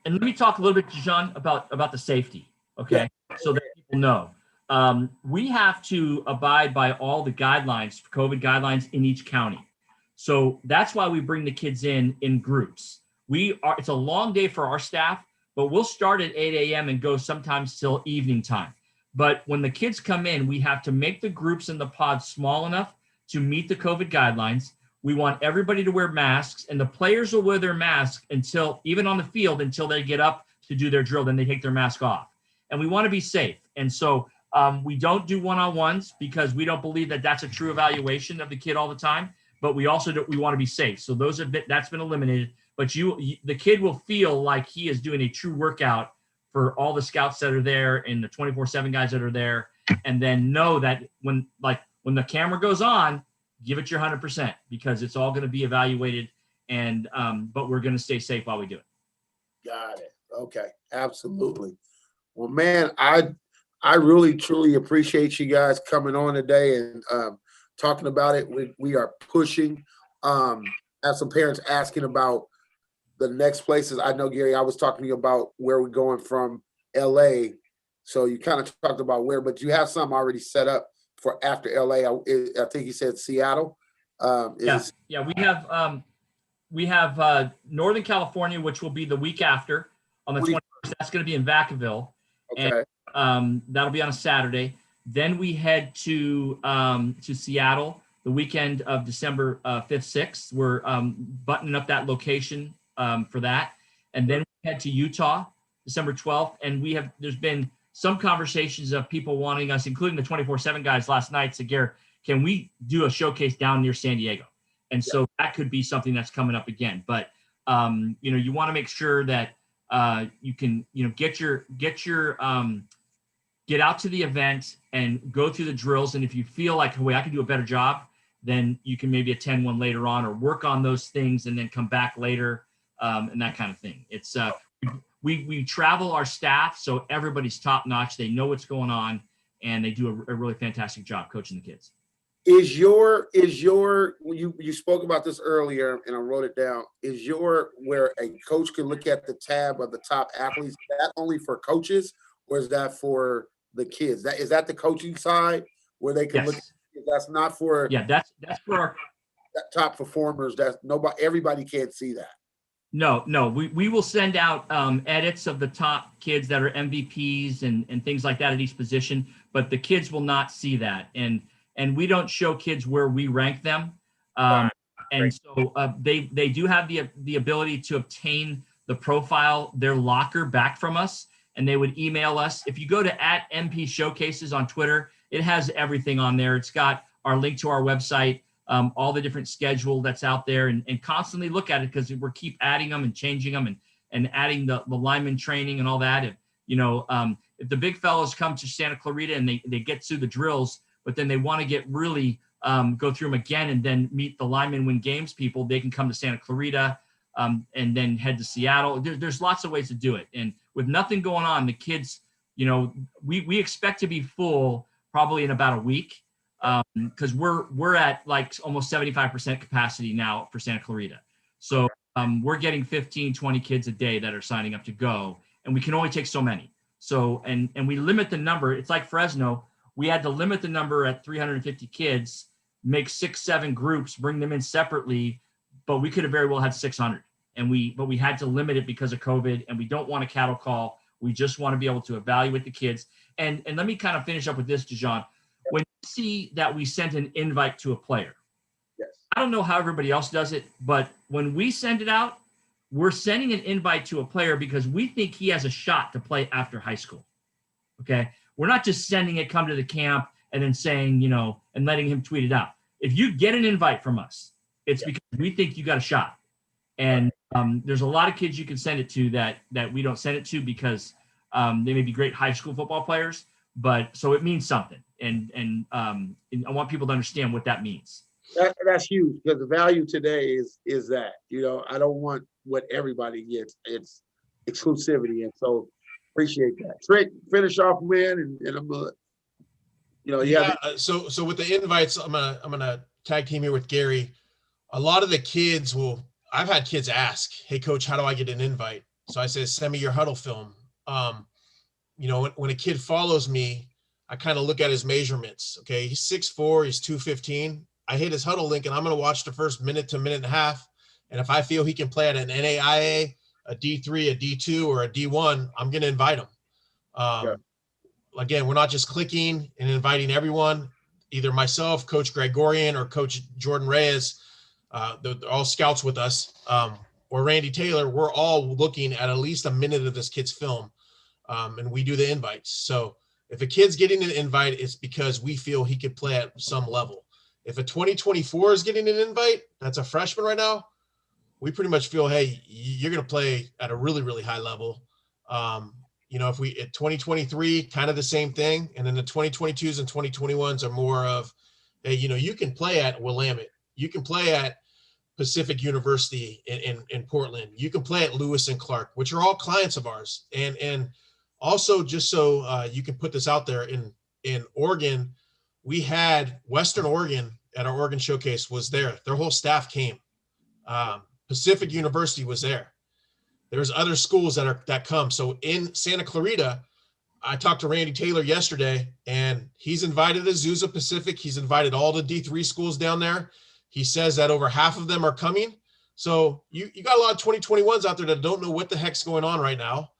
And let me talk a little bit, John, about the safety, okay? Yeah. So that people know. We have to abide by all the guidelines, COVID guidelines in each county. So that's why we bring the kids in groups. It's a long day for our staff, but we'll start at 8 a.m. and go sometimes till evening time. But when the kids come in, we have to make the groups in the pods small enough to meet the COVID guidelines. We want everybody to wear masks, and the players will wear their mask even on the field, until they get up to do their drill. Then they take their mask off. And we want to be safe. And so we don't do one-on-ones, because we don't believe that that's a true evaluation of the kid all the time. But we also we want to be safe. So that's been eliminated. But the kid will feel like he is doing a true workout for all the scouts that are there and the 24/7 guys that are there, and then know that when the camera goes on, give it your 100%, because it's all going to be evaluated, and but we're going to stay safe while we do it. Got it. Okay, absolutely. Well, man, I really truly appreciate you guys coming on today and talking about it. We are pushing. Have some parents asking about the next places. I know, Gary, I was talking to you about where we're going from LA. So you kind of talked about where, but you have some already set up for after LA. I think you said Seattle. We have Northern California, which will be the week after on the 21st. That's going to be in Vacaville. Okay. And that'll be on a Saturday. Then we head to Seattle the weekend of December 5th, 6th. We're buttoning up that location for that. And then we head to Utah, December 12th. And there's been some conversations of people wanting us, including the 24/7 guys last night, said, Garrett, can we do a showcase down near San Diego? And so that could be something that's coming up again. But, you want to make sure that you can, get out to the event and go through the drills. And if you feel like, I can do a better job, then you can maybe attend one later on or work on those things and then come back later and that kind of thing. It's we travel our staff, so everybody's top notch. They know what's going on, and they do a really fantastic job coaching the kids. You spoke about this earlier and I wrote it down. Is where a coach can look at the tab of the top athletes, is that only for coaches or is that for the kids? Is that the coaching side where they can look at, that's not for that's for our top performers. Everybody can't see that. No, we will send out edits of the top kids that are MVPs and things like that at each position, but the kids will not see that. And we don't show kids where we rank them. And so they do have the ability to obtain the profile, their locker back from us, and they would email us. If you go to @MP Showcases on Twitter, it has everything on there. It's got our link to our website, all the different schedule that's out there, and constantly look at it because we're keep adding them and changing them and adding the lineman training and all that. If, if the big fellows come to Santa Clarita and they get through the drills, but then they want to get really go through them again and then meet the lineman win games people, they can come to Santa Clarita and then head to Seattle. There's lots of ways to do it. And with nothing going on, the kids, we expect to be full probably in about a week because we're at like almost 75% capacity now for Santa Clarita. So we're getting 15, 20 kids a day that are signing up to go, and we can only take so many. So, and we limit the number. It's like Fresno. We had to limit the number at 350 kids, make 6-7 groups, bring them in separately, but we could have very well had 600. But we had to limit it because of COVID, and we don't want a cattle call. We just want to be able to evaluate the kids. And let me kind of finish up with this, Dijon. When you see that we sent an invite to a player, Yes. I don't know how everybody else does it, but when we send it out, we're sending an invite to a player because we think he has a shot to play after high school. Okay. We're not just sending it, come to the camp and then saying, and letting him tweet it out. If you get an invite from us, it's because we think you got a shot. And there's a lot of kids you can send it to that we don't send it to because they may be great high school football players, but so it means something. And I want people to understand what that means. That's huge because the value today is that, I don't want what everybody gets. It's exclusivity. And so appreciate that. Trent, finish off, man. And I'm going to, So with the invites, I'm gonna tag team here with Gary. A lot of the kids I've had kids ask, "Hey coach, how do I get an invite?" So I say, "Send me your huddle film." When a kid follows me, I kind of look at his measurements. Okay, he's 6'4", he's 215. I hit his huddle link and I'm going to watch the first minute to minute and a half. And if I feel he can play at an NAIA, a D3, a D2, or a D1, I'm going to invite him. Again, we're not just clicking and inviting everyone, either myself, Coach Gregorian, or Coach Jordan Reyes. They're all scouts with us, or Randy Taylor. We're all looking at least a minute of this kid's film, and we do the invites. So if a kid's getting an invite, it's because we feel he could play at some level. If a 2024 is getting an invite, that's a freshman right now, we pretty much feel, hey, you're going to play at a really, really high level. If we at 2023, kind of the same thing. And then the 2022s and 2021s are more of, hey, you can play at Willamette. You can play at Pacific University in Portland. You can play at Lewis and Clark, which are all clients of ours. And also, just so you can put this out there, in Oregon, we had Western Oregon at our Oregon Showcase was there. Their whole staff came. Pacific University was there. There's other schools that come. So in Santa Clarita, I talked to Randy Taylor yesterday, and he's invited Azusa Pacific. He's invited all the D3 schools down there. He says that over half of them are coming. So you got a lot of 2021s out there that don't know what the heck's going on right now.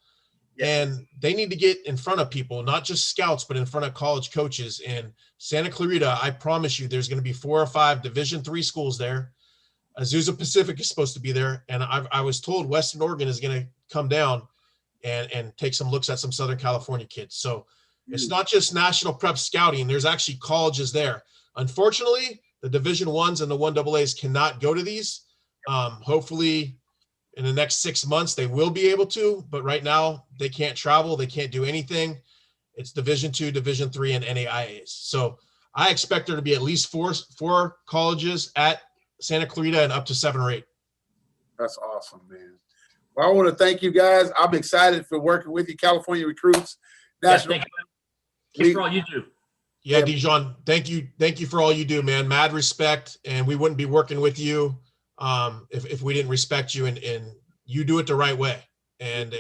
And they need to get in front of people, not just scouts, but in front of college coaches. In Santa Clarita, I promise you, there's going to be 4 or 5 Division III schools there. Azusa Pacific is supposed to be there. And I was told Western Oregon is going to come down and take some looks at some Southern California kids. So it's not just national prep scouting. There's actually colleges there. Unfortunately, the Division Is and the 1AAs cannot go to these. Hopefully, in the next 6 months, they will be able to, but right now they can't travel. They can't do anything. It's Division II, Division III, and NAIAs. So I expect there to be at least four colleges at Santa Clarita and up to 7 or 8. That's awesome, man. Well, I want to thank you guys. I'm excited for working with you, California Recruits. Thank you for all you do. Yeah, Dijon, thank you. Thank you for all you do, man. Mad respect. And we wouldn't be working with you if we didn't respect you, and you do it the right way. And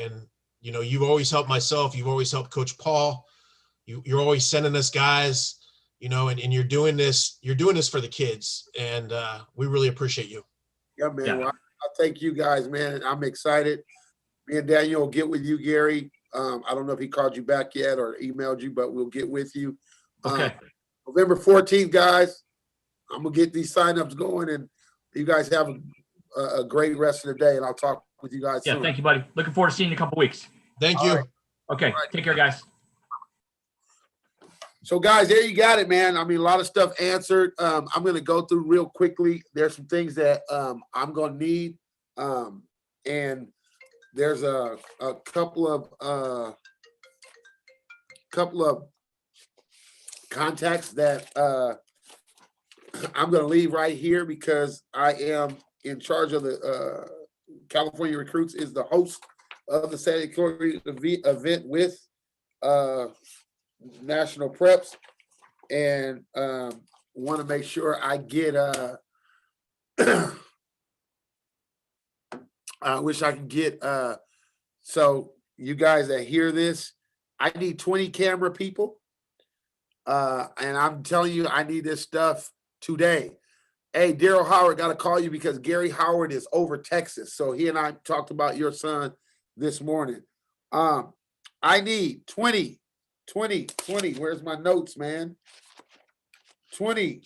you've always helped myself. You've always helped Coach Paul. You're always sending us guys, and you're doing this for the kids. And we really appreciate you. Yeah, man. Yeah. Well, I thank you guys, man. I'm excited. Me and Daniel will get with you, Gary. I don't know if he called you back yet or emailed you, but we'll get with you. Okay. November 14th, guys. I'm going to get these signups going, and you guys have a great rest of the day, and I'll talk with you guys Yeah, soon. thank you, buddy. Looking forward to seeing you in a couple weeks. Thank All you. right. Okay, All right. take care, guys. So guys, there you got it, man. I mean, a lot of stuff answered. I'm going to go through real quickly. There's some things that I'm going to need. And there's a couple of contacts that I'm going to leave right here because I am in charge of the California Recruits is the host of the Santa Clarita event with National Preps, and want to make sure I get I wish I could get so you guys that hear this, I need 20 camera people, and I'm telling you, I need this stuff today. Hey, Daryl Howard, got to call you because Gary Howard is over Texas, so he and I talked about your son this morning. I need 20. Where's my notes, man? 20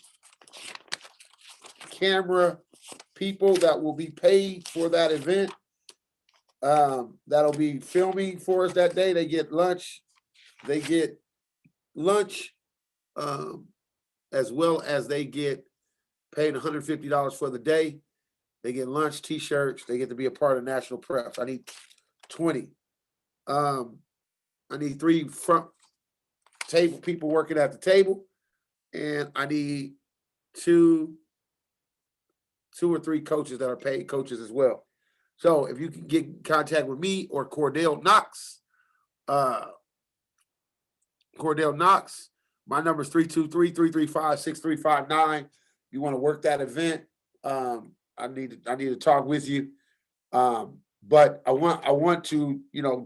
camera people that will be paid for that event. That'll be filming for us that day. They get lunch. As well as they get paid $150 for the day. They get lunch, t-shirts. They get to be a part of National Preps. I need 20. I need 3 front table people working at the table, and I need 2 or 3 coaches that are paid coaches as well. So if you can get in contact with me or Cordell Knox, my number is 323-335-6359. You want to work that event? I need to talk with you. But I want to,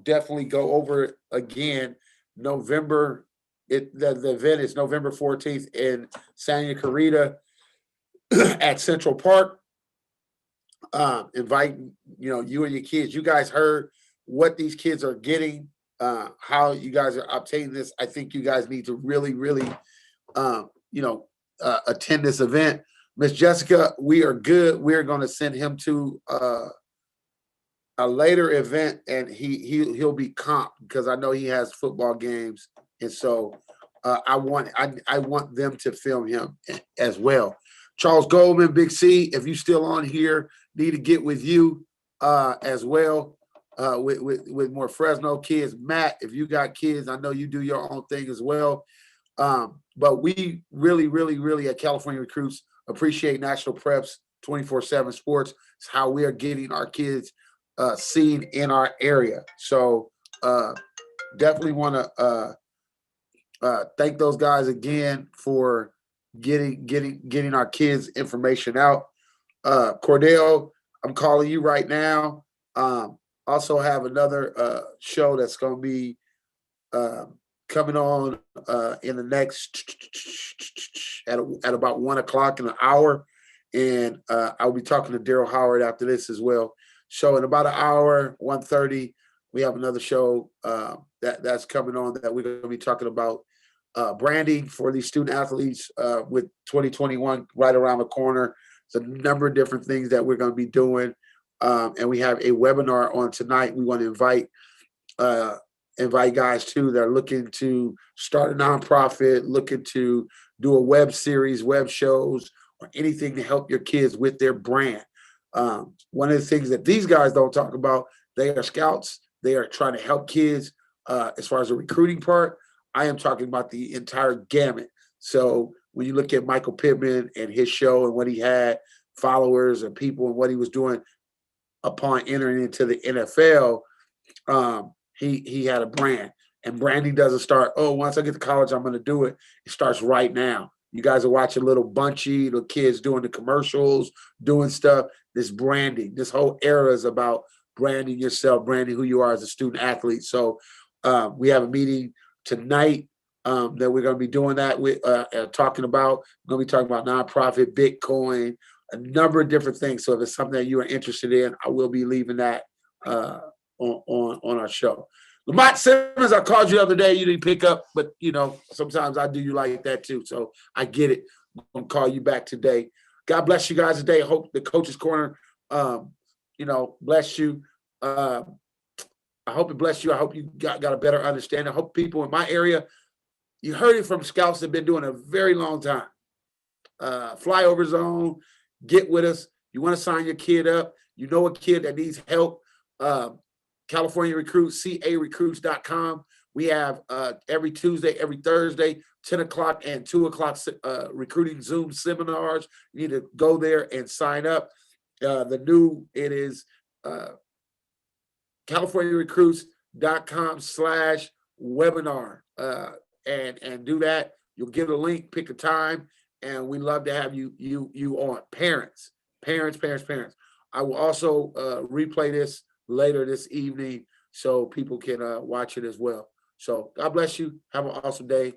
definitely go over it again. The event is November 14th in Santa Clarita at Central Park. Inviting, you and your kids. You guys heard what these kids are getting, how you guys are obtaining this. I think you guys need to really, really, attend this event. Miss Jessica, we are good. We're going to send him to a later event, and he'll be comped because I know he has football games, and so I want them to film him as well. Charles Goldman, Big C, if you still on here, need to get with you as well with more Fresno kids. Matt, if you got kids, I know you do your own thing as well. But we really, really, really at California Recruits appreciate National Preps 24/7 Sports. It's how we are getting our kids seen in our area. So definitely want to thank those guys again for getting our kids information out. Cordell, I'm calling you right now. Also have another show that's going to be coming on in the next at about 1:00 in an hour, and I'll be talking to Daryl Howard after this as well. So in about an hour, 1:30, we have another show that's coming on that we're going to be talking about branding for these student athletes with 2021 right around the corner. There's a number of different things that we're going to be doing. And we have a webinar on tonight. We want to invite guys too that are looking to start a nonprofit, looking to do a web series, web shows, or anything to help your kids with their brand. One of the things that these guys don't talk about, they are scouts. They are trying to help kids as far as the recruiting part. I am talking about the entire gamut. So when you look at Michael Pittman and his show and what he had, followers and people and what he was doing upon entering into the NFL, he had a brand. And branding doesn't start, once I get to college, I'm going to do it. It starts right now. You guys are watching little Bunchy, little kids doing the commercials, doing stuff. This branding, this whole era is about branding yourself, branding who you are as a student athlete. So we have a meeting tonight that we're going to be doing that with, talking about. We're going to be talking about nonprofit, Bitcoin, a number of different things. So if it's something that you are interested in, I will be leaving that on our show. Lamont Simmons, I called you the other day. You didn't pick up, but sometimes I do you like that too. So I get it. I'm gonna call you back today. God bless you guys today. Hope the Coach's Corner, bless you. I hope it blessed you. I hope you got a better understanding. I hope people in my area, you heard it from scouts that have been doing it a very long time. Flyover zone, get with us. You want to sign your kid up. You know a kid that needs help. California Recruits, carecruits.com. We have every Tuesday, every Thursday, 10 o'clock and 2 o'clock recruiting Zoom seminars. You need to go there and sign up. It is CaliforniaRecruits.com/webinar. And do that. You'll get a link, pick a time, and we love to have you on. Parents. I will also replay this later this evening so people can watch it as well. So God bless you. Have an awesome day.